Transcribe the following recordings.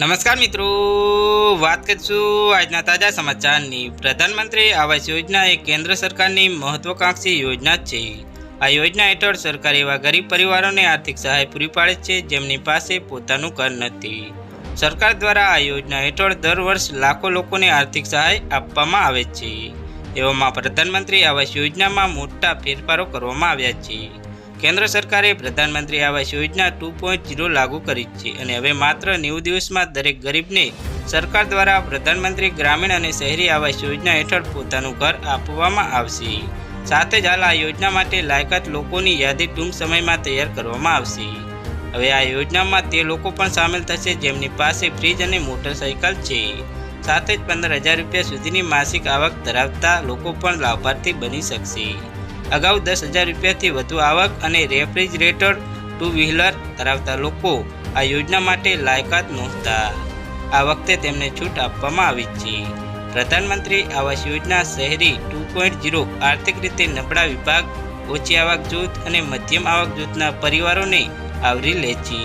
નમસ્કાર મિત્રો, વાત કરીશું આજના તાજા સમાચારની। પ્રધાનમંત્રી આવાસ યોજના એ કેન્દ્ર સરકારની મહત્વાકાંક્ષી યોજના છે। આ યોજના હેઠળ સરકાર એવા ગરીબ પરિવારોને આર્થિક સહાય પૂરી પાડે છે જેમની પાસે પોતાનું ઘર નથી। સરકાર દ્વારા આ યોજના હેઠળ દર વર્ષ લાખો લોકોને આર્થિક સહાય આપવામાં આવે છે। એવામાં પ્રધાનમંત્રી આવાસ યોજનામાં મોટા ફેરફારો કરવામાં આવ્યા છે। કેન્દ્ર સરકારે પ્રધાનમંત્રી આવાસ યોજના 2.0 લાગુ કરી છે અને હવે માત્ર 90 દિવસમાં દરેક ગરીબને સરકાર દ્વારા પ્રધાનમંત્રી ગ્રામીણ અને શહેરી આવાસ યોજના હેઠળ પોતાનું ઘર આપવામાં આવશે। સાથે જ હાલ આ યોજના માટે લાયકાત લોકોની યાદી ટૂંક સમયમાં તૈયાર કરવામાં આવશે। હવે આ યોજનામાં તે લોકો પણ સામેલ થશે જેમની પાસે ફ્રીજ અને મોટરસાઇકલ છે। સાથે જ 15,000 રૂપિયા સુધીની માસિક આવક ધરાવતા લોકો પણ લાભાર્થી બની શકશે। અગાઉ 10,000 રૂપિયાથી વધુ આવક અને રેફ્રિજરેટર ટુ વ્હીલર ધરાવતા લોકો આ યોજના માટે લાયકાત નહોતા। આ વખતે તેમને છૂટ આપવામાં આવી છે। પ્રધાનમંત્રી આવાસ યોજના શહેરી 2.0 આર્થિક રીતે નબળા વિભાગ, ઓછી આવક જૂથ અને મધ્યમ આવક જૂથના પરિવારોને આવરી લે છે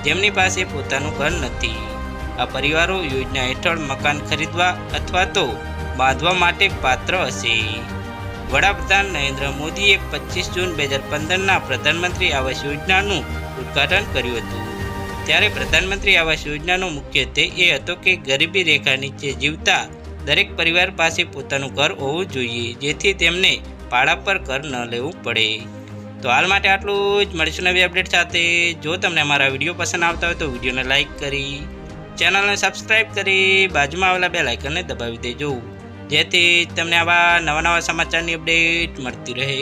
જેમની પાસે પોતાનું ઘર નથી। આ પરિવારો યોજના હેઠળ મકાન ખરીદવા અથવા તો બાંધવા માટે પાત્ર હશે। વડાપ્રધાન નરેન્દ્ર મોદીએ 25 જૂન 2015ના પ્રધાનમંત્રી આવાસ યોજનાનું ઉદ્ઘાટન કર્યું હતું। ત્યારે પ્રધાનમંત્રી આવાસ યોજનાનો મુખ્ય ધ્યેય એ હતો કે ગરીબી રેખા નીચે જીવતા દરેક પરિવાર પાસે પોતાનું ઘર હોવું જોઈએ જેથી તેમને ભાડા પર ઘર ન લેવું પડે। તો હાલ માટે આટલું જ, મળીશું નવી અપડેટ સાથે। જો તમને અમારા વિડીયો પસંદ આવતા હોય તો વિડીયોને લાઇક કરી, ચેનલને સબસ્ક્રાઈબ કરી બાજુમાં આવેલા બેલ આઇકનને દબાવી દેજો જેથી તમને આવા નવા સમાચારની અપડેટ મળતી રહે।